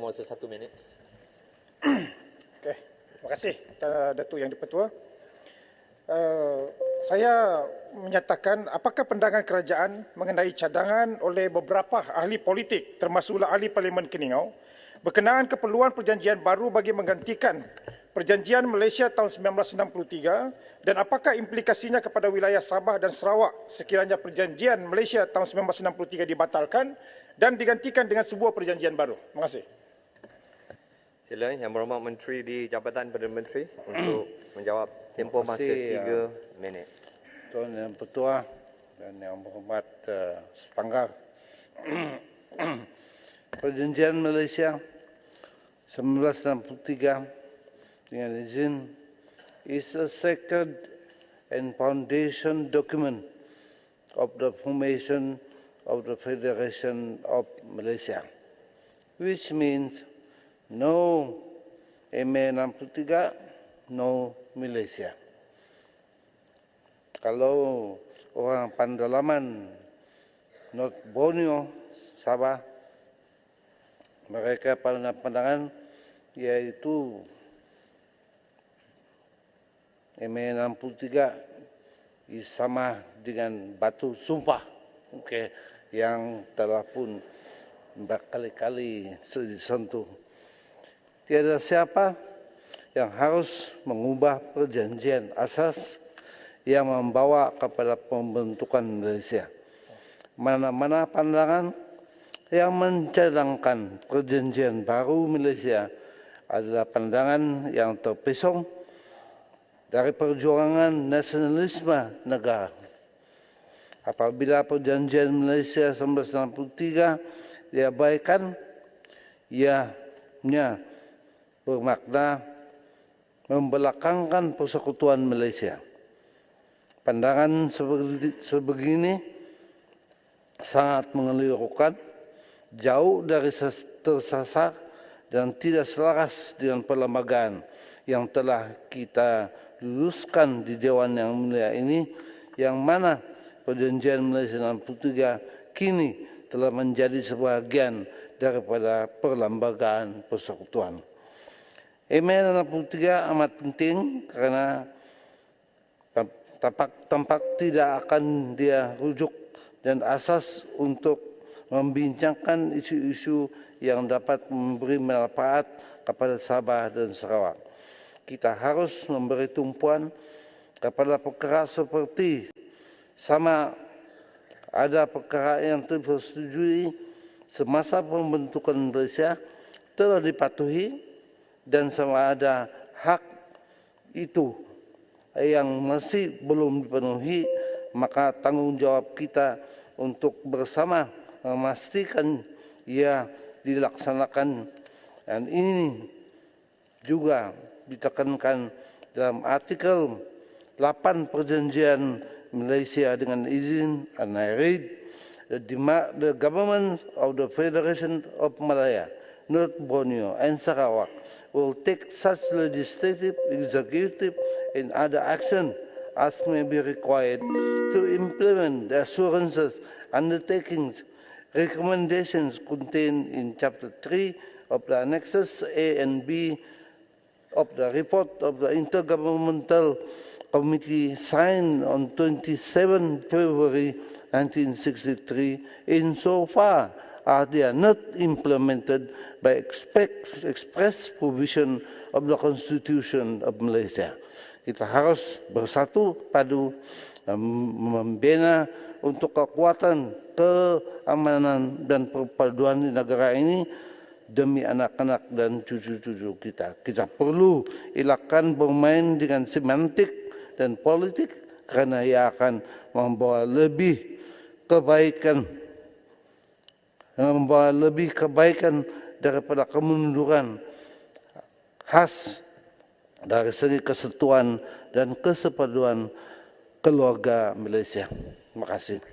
Masa 1 minit. Okey, terima kasih Datuk Yang di-Pertua. Saya menyatakan apakah pandangan kerajaan mengenai cadangan oleh beberapa ahli politik termasuklah ahli Parlimen Keningau berkenaan keperluan perjanjian baru bagi menggantikan Perjanjian Malaysia tahun 1963 dan apakah implikasinya kepada wilayah Sabah dan Sarawak sekiranya Perjanjian Malaysia tahun 1963 dibatalkan dan digantikan dengan sebuah perjanjian baru. Terima kasih. Sila Yang Berhormat Menteri di Jabatan Perdana Menteri untuk menjawab tempoh masa 3 minit. Tuan Yang Pertua dan Yang Berhormat sepanggar. Perjanjian Malaysia 1963 dengan izin is a sacred and foundation document of the formation of the Federation of Malaysia, which means no MA 63, no Malaysia. Kalau orang Pandalaman, North Borneo, Sabah, mereka pandangan yaitu MA 63 sama dengan batu sumpah, yang telah pun berkali-kali disentuh. Tiada siapa yang harus mengubah perjanjian asas yang membawa kepada pembentukan Malaysia. Mana-mana pandangan yang mencadangkan perjanjian baru Malaysia adalah pandangan yang terpesong dari perjuangan nasionalisme negara. Apabila perjanjian Malaysia 1963 diabaikan, ianya bermakna membelakangkan persekutuan Malaysia. Pandangan sebegini sangat mengelirukan, jauh dari tersasar dan tidak selaras dengan perlembagaan yang telah kita luluskan di Dewan Yang Mulia ini, yang mana perjanjian Malaysia 63 kini telah menjadi sebahagian daripada perlembagaan persekutuan. MA 63 amat penting kerana tampak tidak akan dia rujuk dan asas untuk membincangkan isu-isu yang dapat memberi manfaat kepada Sabah dan Sarawak. Kita harus memberi tumpuan kepada perkara seperti sama ada perkara yang dipersetujui semasa pembentukan Malaysia telah dipatuhi dan sama ada hak itu yang masih belum dipenuhi, maka tanggungjawab kita untuk bersama memastikan ia dilaksanakan, dan ini juga ditekankan dalam artikel 8 Perjanjian Malaysia dengan izin, and I read, the government of the Federation of Malaya, North Borneo and Sarawak will take such legislative, executive and other action as may be required to implement the assurances, undertakings, recommendations contained in Chapter 3 of the Annexes A and B of the report of the Intergovernmental Committee signed on 27 February 1963 insofar as they are not implemented by express provision of the Constitution of Malaysia. Kita harus bersatu padu membina untuk kekuatan, keamanan dan perpaduan di negara ini demi anak-anak dan cucu-cucu kita. Kita perlu elakkan bermain dengan semantik dan politik kerana ia akan membawa lebih kebaikan daripada kemunduran khas dari segi kesatuan dan kesepaduan keluarga Malaysia. Terima kasih.